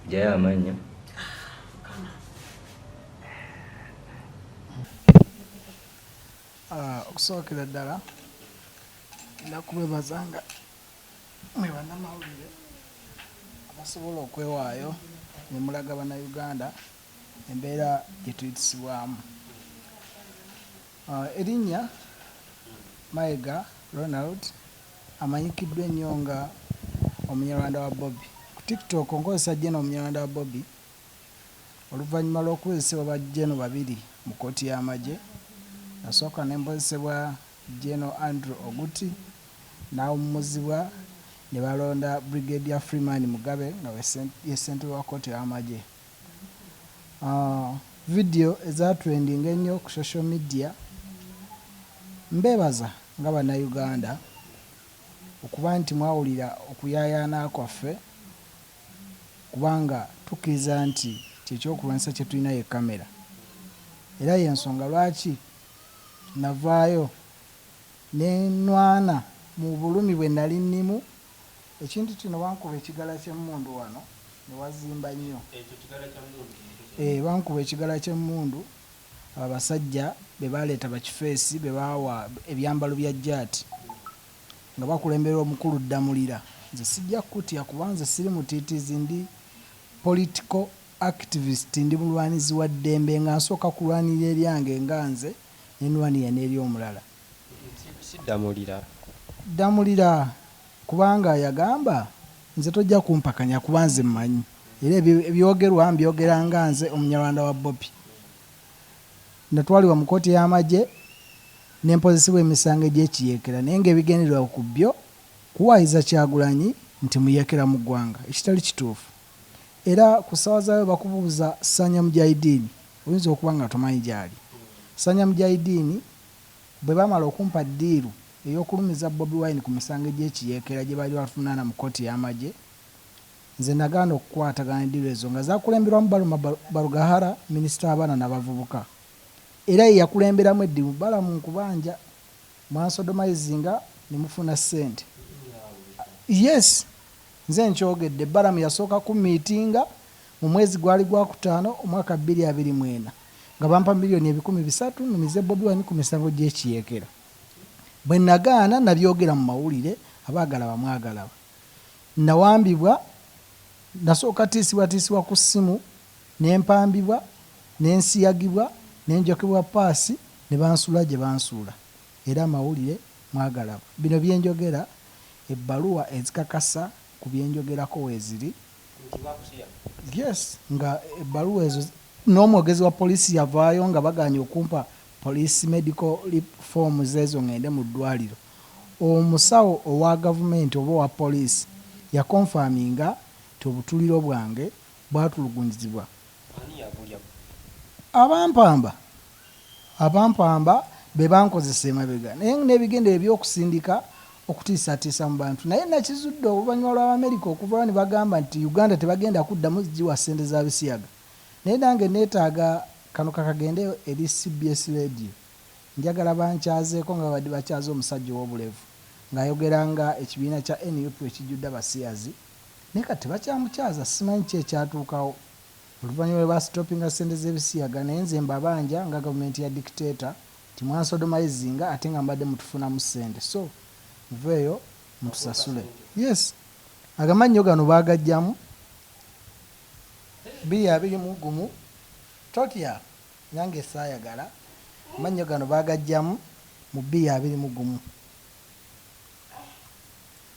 Jaya amanya. Okusookera ddala nakubebazanga mwe bannamawulire abasobola okwewaayo ne mulaga bannayuganda embeera gye tuyisibwamu. Erinnya Mayiga Ronald amanyikiddwa ennyo nga omunyarwanda wa Bobby. Ku TikTok nkozesa Jeno omunyarwanda wa Bobby oluvannyuma lw'okukozesebwa ba Jeno babiri mu kkooti y'amagye. Nasooka ne mkozesebwa Jeno Andrew Oguti n'awummuzibwa ne balonda Brigadier Freeman Mugabe nga ye ssentebe wa kkooti y'amagye. Vidiyo ezatrendinga ennyo ku social media. Mbeebaza nga bannayuganda okuba nti mwawulira okuyaayaana kwaffe, kubanga tukkiriza nti kyekyokulwanyisa kye tulina ye kamera. Era y'ensonga lwaki navaayo ne nnwana mu bulumi bwe nali nnimu. Ekintu kino bankuba ekigala ky'emmundu wano ne wazimba nnyo. Bankuba ekigala ky'emmundu abasajja be baleeta bakifeesi be baawa ebyambalo bya jaati nga bakulemberwa omukulu Ddamulira. Nze sijja kutya kuba nze siri mutiitiizi, ndi political activist, ndi mulwanizi wa ddembe nga nsooka kulwanirira eryange nga nze nenwanira n'eri omulala. Ddamulira kubanga yagamba nze tojja kumpakanya kuba nze mmanyi, era ebyogerwa mbyogera nga nze omunyarwanda wa Bobby. Natwalibwa mu kkooti y'amagye ne mpozesebwa emisango egy'ekiyeekera, naye ng'ebigendererwa ku byo kuwaayiza Kyagulanyi nti muyeekera mu ggwanga, ekitali kituufu. Era ku ssaawa zaayo bakubuuza Sanya Mujahideen, oyinza okuba nga tomanyi gy'ali. Sanya Mujahideen bwe bamala okumpa ddiiru ey'okulumiza Bobi Wine ku misango egy'ekiyeekera gye baali bafunana mu kkooti y'amagye, nze nagaana okukwatagana eddiiru ezo nga zaakulemberwamu Baluma Barugahara, minisita w'abaana n'abavubuka. Era ye yakulemberamu eddiiru Balamu Nkubanja mwansodomayizinga ne mufuna ssente. Yes, nze nkyogedde. Balamu yasooka ku miitinga mu mwezi gwali gwa kutaano omwaka 2024 nga bampa miliyoni 300,000 numize Bobi Wine ku misango gy'ekiyeekera. Bwe nagaana nabyogera mu mawulire, abaagala bamwagalaba. Nawambibwa, nasooka tiisibwa ku ssimu, ne mpambibwa, ne nsiyagibwa, ne njokebwa paasi, ne bansuula gye bansuula. Era amawulire mwagalaba. Bino bye njogera, ebbaluwa ezikakasa ku bye njogerako weeziri. Yes, nga ebbaluwa ezo n'omwogezi wa poliisi yavaayo nga baganye okumpa police medical forms ezo ngende mu ddwaliro. Omusawo owa gavumenti oba owa poliisi yakonfaminga nti obutuliro bwange bwatulugunyizibwa. Abampamba be bankozesa emabega, naye n'ebigendere by'okusindika okutiisatiisa mu bantu. Naye nakizudde oluvannyuma lw'Abamerika okuvayo ne bagamba nti Uganda tebagenda kuddamu zigiwa ssente za bisiyaga. Naye nange neetaaga kano kakagende eri CBS radio, njagala bankyazeeko nga babadde bakyaze omusajja ow'obulevu ng'ayogera nga ekibiina kya NUP ekijjudde abasiyazi, naye kati tebakyamukyaza. Simanyi ki ekyatuukawo oluvannyuma lwe basitopinga ssente z'ebisiyaga. Naye nze mbabanja nga gavumenti ya dictator nti mwansodomayizinga ate nga mbadde mutufunamu ssente, so muveeyo mutusasule. Yes, agamannyo gano baagajjamu 2021 totya nange saayagala. Amannyo gano baagajjamu mu 2021.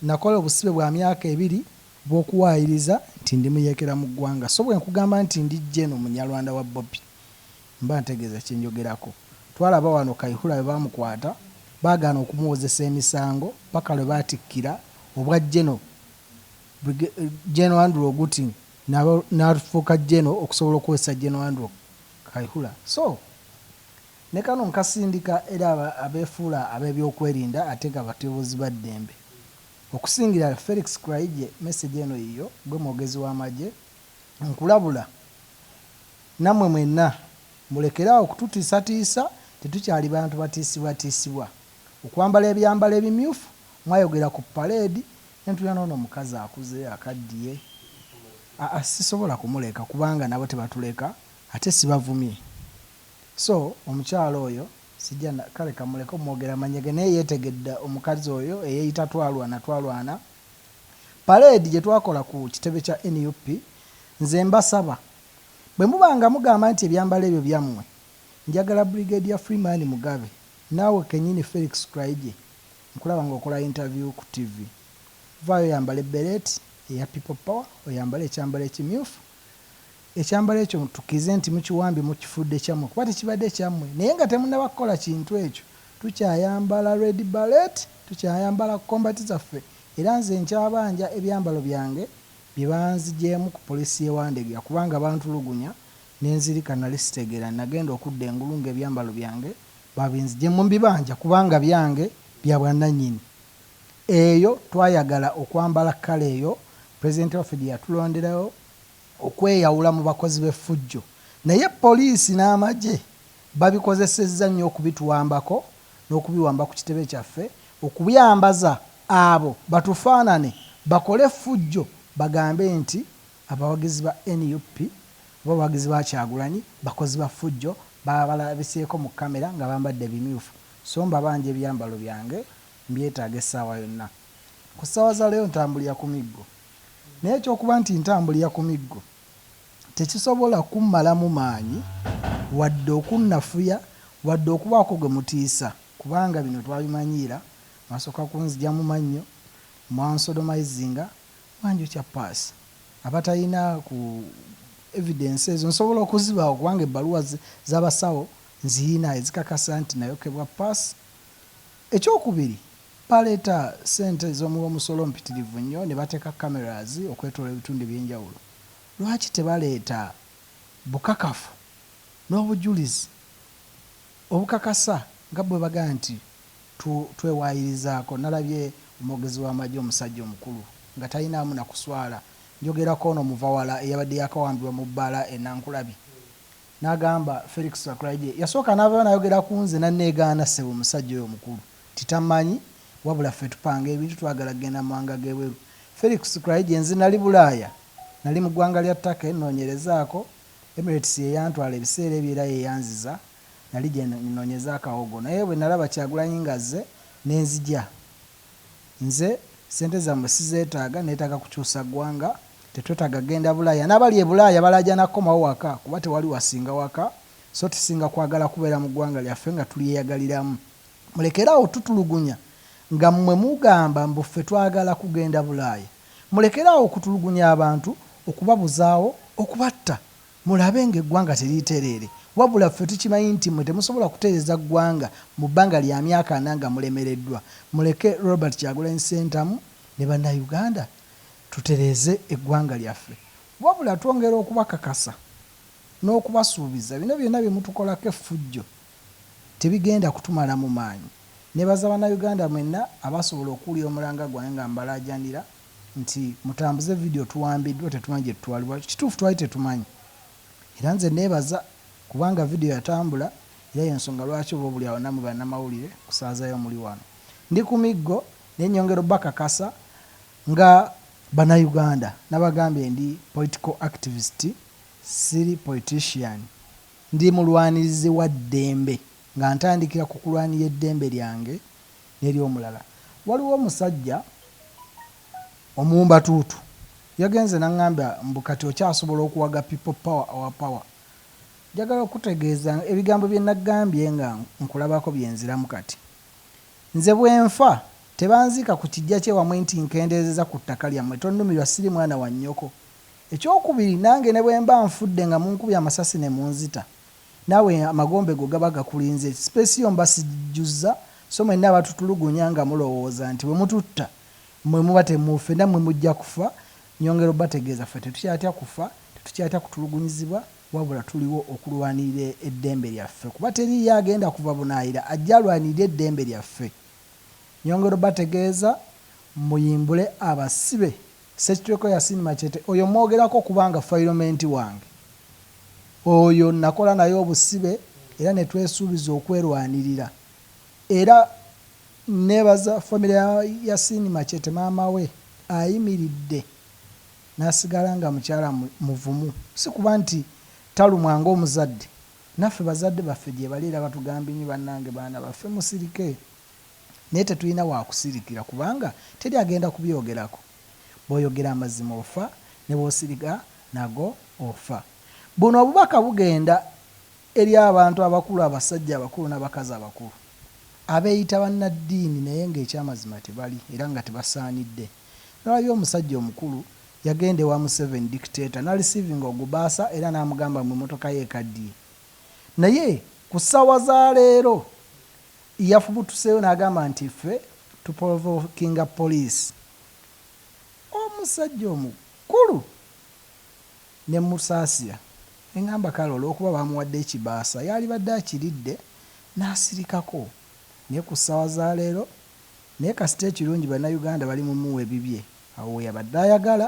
Nakola obusibe bwa myaka 2 bw'okuwaayiriza nti ndi muyeekera mu ggwanga. So bwe nkugamba nti ndi Jeno munyarwanda wa Bobby, mba ntegeeza kye njogerako. Twalaba wano Kayihura bwe baamukwata, baagaana okumuwozesa emisango paka lwe baatikkira obwa Jeno Andrew Oguti n'afuuka Jeno okusobola okukozesa Jeno Andrew Kayihura. So ne kano nkasindika era abeefuula ab'ebyokwerinda ate nga batubuzi ba ddembe. Okusingira Felix Kulayigye, message eno yiyo gwe mwogezi w'amagye, nkulabula nammwe mwenna mulekerawo okututiisatiisa, tetukyali bantu batiisibwatiisibwa. Okwambala ebyambalo ebimyufu, mwayogera ku paleedi, netulya noono omukazi akuze akaddiye. Sisobola kumuleka kubanga nabo tebatuleka, ate sibavumye. So omukyalo oyo sijja kale kamuleka omwogera manyege, naye yeetegedde omukazi oyo eyeeyita twalwana. Paleedi gye twakola ku kitebe kya NUP, nze mbasaba bwe mubanga mugamba nti ebyambalo ebyo byammwe, njagala Brigadier Freeman Mugabe naawe kennyini Felix Kulayigye nkulaba ng'okola interview ku TV, vaayo oyambala ebbereeti eya People Power, oyambala ekyambalo ekimyufu. Ekyambalo ekyo tukize nti mukiwambye mukifudde kyammwe kuba tekibadde kyammwe, naye nga temunnaba kukola kintu ekyo. Tukyayambala red beret, tukyayambala combat zaffe, era nze nkyabanja ebyambalo byange bye banzigyemu ku poliisi y'Ewandegya kubanga bantulugunya n'enzirika nali sitegeera, nagenda okudda engulu ng'ebyambalo byange babinzigyemu mbibanja kubanga byange bya bwannannyini. Eyo twayagala okwambala kala eyo pulezidenti waffe gye yatulonderayo okweyawula mu bakozi b'effujjo, naye poliisi n'amagye babikozesezza nnyo okubituwambako n'okubiwamba ku kitebe kyaffe, okubyambaza abo batufaanane bakole effujjo, bagambe nti abawagizi ba NUP oba abawagizi ba Kyagulanyi bakozi ba ffujjo, balabiseeko mu kamera nga bambadde bimyufu. So mbabanja ebyambalo byange mbyetaaga essaawa yonna. Ku ssaawa za leero ntambulira ku miggo, naye ekyokuba nti ntambulira ku miggo tekisobola kummalamu maanyi wadde okunnafuya wadde okubaako gwe mutiisa, kubanga bino twabimanyiira. Mwasooka kunzigya mu mannyo, mwansodomayizinga, mwanjokya paasi. Abatalina ku evidence ezo nsobola okuzibaawo kubanga ebbaluwa z'abasawo nziyina ezikakasa nti nayokebwa paasi. Ekyokubiri, baleeta ssente ez'omuwa omusolo mpitirivu nnyo ne bateeka cameras okwetoola ebitundu ebyenjawulo. Lwaki tebaleeta bukakafu n'obujulizi obukakasa nga bwe bagaa nti twewaayirizaako? Nalabye omwogezi w'amagye omusajja omukulu nga talinaamu na kuswala, njogerako ono muvawala eyabadde yakawambibwa mu bbaala e Nankulabi, n'agamba Felix Kulayigye yasooka n'avaayo n'ayogera ku nze nanneegaana ssebo omusajja oyo omukulu titamanyi, wabula ffe tupanga ebintu twagala kugenda mu mawanga g'ebweru. Felix Kulayigye nze nali Bulaaya, nali mu ggwanga lya Turkey nnoonyerezaako, Emirates ye yantwala ebiseera ebyo era ye yanziza, nali gye nnoonyeza akawogo, naye bwe nalaba Kyagulanyi ngazze nenzija. Nze sente zammwe sizeetaaga, neetaaga kukyusa ggwanga, tetwetaaga genda Bulaaya. N'abali e Bulaaya balajja nakomawo waka kuba tewali wasinga waka, so tusinga kwagala kubeera mu ggwanga lyaffe nga tulyeyagaliramu. Mulekerawo tutulugunya nga mmwe mugamba mbu ffe twagala kugenda Bulaaya. Mulekerawo okutulugunya abantu, okubabuzaawo, okubatta. Mulabe ng'eggwanga teriyitereere, wabula ffe tukimanyi nti mmwe temusobola kutereeza ggwanga mu bbanga lya myaka 4 nga mulemereddwa. Muleke Robert Kyagulanyi Ssentamu ne bannayuganda tutereeze eggwanga lyaffe, wabula twongera okubakakasa n'okubasuubiza bino byonna bye mutukolako effujjo tebigenda kutumala mu maanyi. Nebaza bannayuganda mwenna abasobola okuwulira omulanga gwange nga mbalaajanira nti mutambuze vidiyo tuwambiddwa, tetumanyi gye tutwalibwa, kituufu twali tetumanyi. Era nze neebaza kubanga vidiyo yatambula, era y'ensonga lwaki oba buli awo namwe bannamawulire kusaazayo muli wano. Ndi ku miggo n'ennyongera obbakakasa nga bannayuganda, nabagambye ndi political activist, siri politician. Ndi mulwanirizi wa ddembe nga ntandikira ku kulwanira eddembe lyange n'ery'omulala. Waliwo omusajja omuwumbatuutu yagenze n'aŋŋamba mbu kati okyasobola okuwaga People Power our power. Njagala okutegeeza ebigambo bye nagambye nga nkulabako byenziramu kati. Nze bwenfa tebanziika ku kijja kyewamwe nti nkendeezeza ku ttaka lyammwe, tonnumirwa siri mwana wa nnyoko. Ekyokubiri, nange ne bwe mba nfudde nga munkubye amasasi ne munzita, naawe amagombe go gaba gakulinze, sipeesi yo mba sijjuzza, so mwenna abatutulugunya nga mulowooza nti bwe mututta mmwe muba temufe, nammwe mujja kufa. Nyongera obbategeeza ffe tetukyatya kufa, tetukyatya kutulugunyizibwa, wabula tuliwo okulwanirira eddembe lyaffe, kuba teriyo agenda kuva bunaayira ajja alwanirira eddembe lyaffe. Nyongera obbategeeza muyimbule abasibe. Ssekitweko Yasin Machete oyo mwogerako kubanga fayiromenti wange, oyo nakola naye obusibe era ne twesuubiza okwerwanirira era nebaza famire ya Yasini Machete maama we ayimiridde nasigala nga mukyala muvumu si kuba nti talumwanga omuzadde naffe bazadde baffe gye baliira batugambye nyo bannange baana baffe musirike naye tetulina wakusirikira kubanga teri agenda kubyogerako bw'oyogera amazima ofa ne bw'osirika nago ofa buno obubaka bugenda eri abantu abakulu abasajja abakulu n'abakazi abakulu abeeyita bannaddiini naye ng'ekyamazima tebali era nga tebasaanidde nolabye omusajja omukulu yagenda ewa Museveni dictator n'alisiivinga ogubaasa era n'amugamba mu mmotoka ye ekaddiye naye ku ssaawa za leero yafubutuseeyo n'agamba nti ffe tuprovokinga poliisi omusajja omukulu ne musaasira eŋŋamba kale olw'okuba bamuwadde ekibaasa yali badde akiridde n'asirikako naye ku ssaawa za leero naye kasita ekirungi bannayuganda bali mumuwa ebibye awo we yabadde ayagala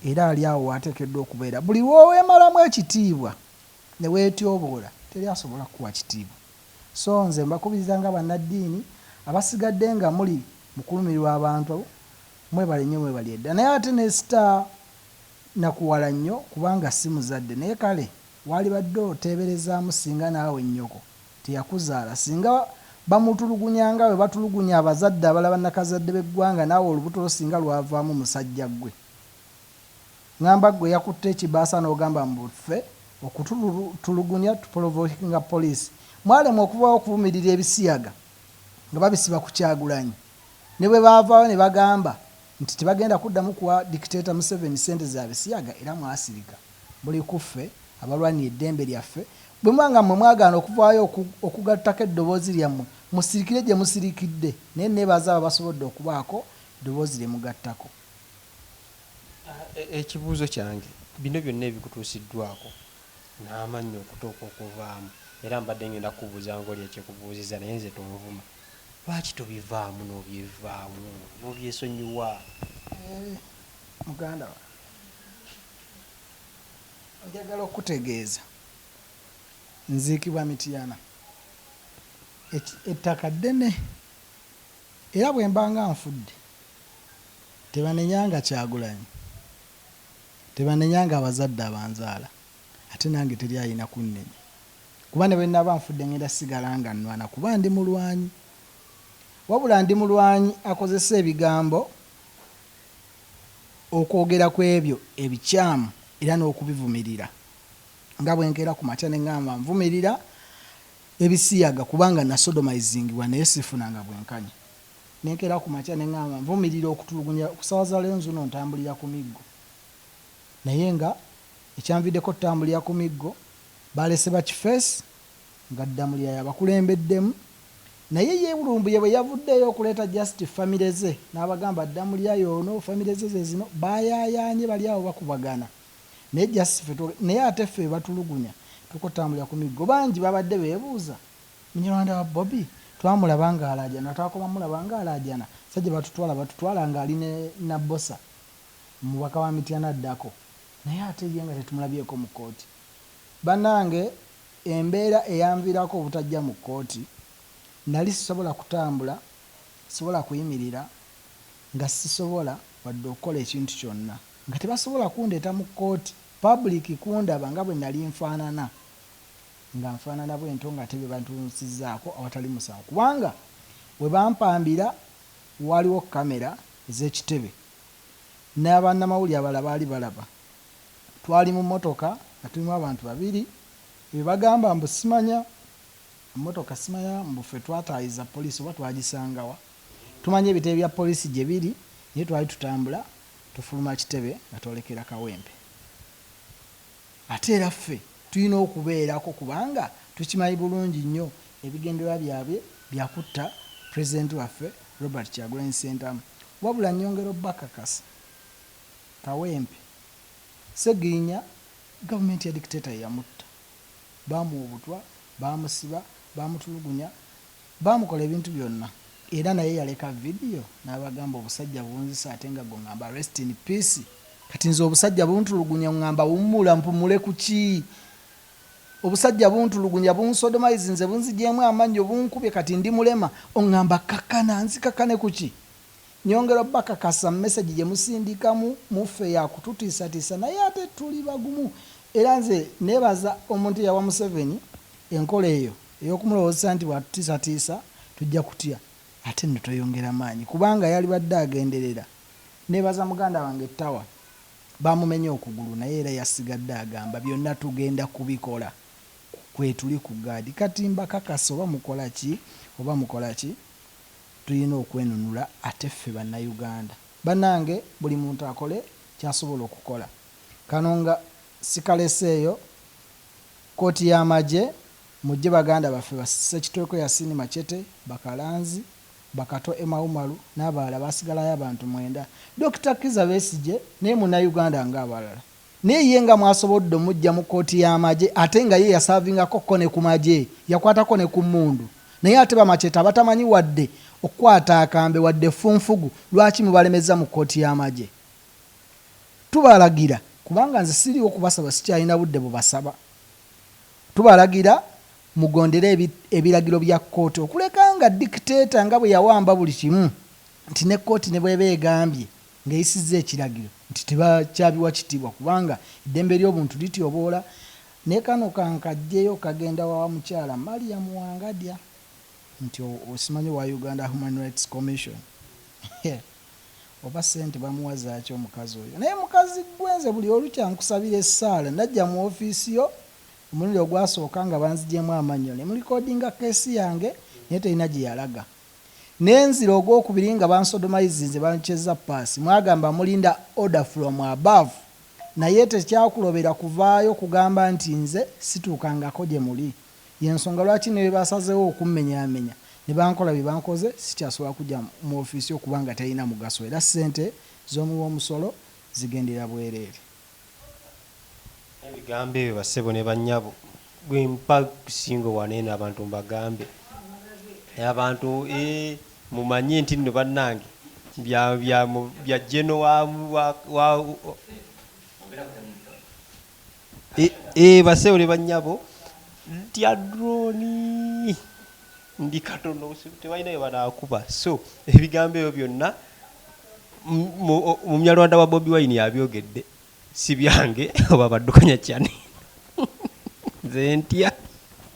era ali awo waateekeddwa okubeera buli woweemalamu ekitiibwa ne weetyoboola teri asobola kukuwa kitiibwa so nze mbakubiriza nga bannaddiini abasigadde nga muli mukulumirwa abantu mwebale nnyo mwebali edda naye ate ne sita nakuwala nnyo kubanga si muzadde naye kale wali badde oteeberezaamu singa naawe nnyoko teyakuzaala singa bamutulugunya nga bwe batulugunya abazadde abalala bannakazadde b'eggwanga naawe olubuto lo singa lwavaamu musajja gwe ŋŋamba gwe yakutte ekibaasa n'ogamba mbuffe okutulugunya tuprovokinga poliisi mwalemu okubawo okuvumirira ebisiyaga nga babisiba ku Kyagulanyi ne bwe baavaayo ne bagamba nti tebagenda kuddamu kuwa dictator Museveni ssente za bisiyaga era mwasirika buli kuffe abalwanira eddembe lyaffe bwe mwanga mmwe mwagaana okuvaayo okugattako eddoboozi lyammwe musirikire gye musirikidde naye neebaza abo basobodde okubaako eddoboozi lye mugattako. Ekibuuzo kyange bino byonna ebikutuusiddwako n'amannyo okutuuka okuvaamu era mbadde ngenda kukubuuza ng'oli ekyekubuuziza naye nze tonvuma lwaki tobivaamu n'obyevaamu n'obyesonyiwa muganda wa njagala okutegeeza nziikibwa Mityana ettaka ddene era bwe mbanga nfudde tebanenyanga Kyagulanyi tebanenyanga abazadde abanzaala ate nange teri alina kunnenya kuba ne bwe nnaaba nfudde ngenda sigala nga nnwana kuba ndi mulwanyi wabula ndi mulwanyi akozesa ebigambo okwogera ku ebyo ebikyamu era n'okubivumirira nga bwe nkeera ku makya ne ŋŋamba nvumirira ebisiyaga kubanga nasodomizingibwa naye sifunanga bwenkanya nenkeera ku makya ne ŋŋamba nvumirira okutulugunya ku ssaawa za leero nzuno ntambulira ku miggo naye nga ekyanviddeko tutambulira ku miggo balese bakifeesi nga ddamulya yabakulembeddemu naye ye Bulumbuye bwe yavuddeyo okuleeta Just famire ze n'abagamba ddamulya yoono famire ze zino bayayaanye bali awo bakubagana naye Just naye ate ffe batulugunya tukutambulira ku miggo bangi babadde beebuuza munyarwanda wa Bobby twamulaba nga alaajana twakoma mulaba nga alaajana sajja batutwala nga ali na Bosa mubaka wa Mityana addako naye ate ye nga tetumulabyeko mu kkooti bannange embeera eyanviirako obutajja mu kkooti nali sisobola kutambula sisobola kuyimirira nga sisobola wadde okukola ekintu kyonna nga tebasobola kundeeta mu kkooti public kundaba nga bwe nali nfaanana nga nfaanana bwento nga tebe bantunsizzaako awatali musango kubanga bwe bampambira waliwo kamera ez'ekitebe n'abannamawulire abalala baali balaba twali mu mmotoka nga tulimu abantu babiri bwe bagamba mbu simanya emmotoka simanya mbu ffe twataayiza poliisi oba twagisangawa tumanye ebitebe bya poliisi gye biri naye twali tutambula tufuluma kitebe nga twolekera Kawempe ate era ffe tulina okubeerako kubanga tukimanyi bulungi nnyo ebigendererwa byabwe byakutta pulezidenti waffe Robert Kyagulanyi Ssentamu wabula nnyongera obbakakasa Kawempe Segirinya gavumenti ya dictator yamutta bamuwa obutwa bamusiba bamutulugunya bamukola ebintu byonna era naye yaleka vidiyo n'abagamba obusajja bunzisa ate nga gongamba rest in peace kati nze obusajja buntulugunya ngamba wumula mpumule kuki obusajja buntulugunya bunsodomize nze bunzigyemu amannyo bunkubye kati ndi mulema oŋŋamba kakana nzikakane kuki nyongera bakakasa message gye musindikamu muffe yakututiisatiisa naye ate tuli bagumu era nze nebaza omuntu yawa Museveni enkola eyo ey'okumulowooza nti bwatutiisatiisa tujja kutya ate nno toyongera maanyi kubanga yali badde agenderera nebaza muganda wange Tawa bamumenya okugulu naye era yasigadde agamba byonna tugenda kubikola kwe tuli ku gaadi kati mbakakasa oba mukola ki tulina okwenunula ate ffe bannayuganda bannange buli muntu akole kyasobola okukola kano nga sikaleseeyo kooti y'amagye mujje baganda baffe Ssekitweko Yasini Machete Bakalanzi Bakato Emaumalu n'abalala basigalayo abantu 9 Dr. Kizza Besigye naye munnayuganda ng'abalala naye ye nga mwasobodde mujja mu kooti y'amagye ate nga ye yasaavingako kone ku magye yakwatako ne ku mmundu naye ate bamacheta batamanyi wadde okukwata akambe wadde funfugu lwaki mubalemeza mu kooti y'amagye tubalagira kubanga nze siriwo kubasaba sikyalina budde bubasaba tubalagira mugondere ebiragiro bya kooti okuleka nga dictator nga bwe yawamba buli kimu nti ne kooti ne bweba egambye ng'eyisizza ekiragiro nti tebakyabiwa kitiibwa kubanga eddembe ly'obuntu lityoboola ne kano kankajjeyo kagenda wawa mukyala Mariam Wangadya nti osimanyi wa Uganda Human Rights Commission oba sente bamuwazaaki omukazi oyo naye mukazi gwenze buli olukya nkusabira essaala najja mu ofiisi yo omulundi ogwasooka nga banzigyemu amannyo ne mulikodinga keesi yange naye terina gye yalaga nenzira ogwokubiri nga bansodomizinze bancheza paasi mwagamba mulinda order from above naye tekyakulobera kuvaayo kugamba nti nze situukangako gye muli yensonga lwaki ne basazeewo okummenyaamenya ne bankola bye bankoze sikyasobola kujja mu ofiisi okubanga talina mugaso era ssente z'omuwa omusolo zigendera bwereere ebigambo ebyo bassebo ne bannyabo gwempa kusinga waneeno abantu mbagambe abantu mumanye nti nno bannange bya jeno bassebo ne bannyabo ntya droni ndi katono tebalina bye banaakuba so ebigambo ebyo byonna mumyalwanda wa Bobi Wine yabyogedde si byange oba baddukanya cyane nze ntya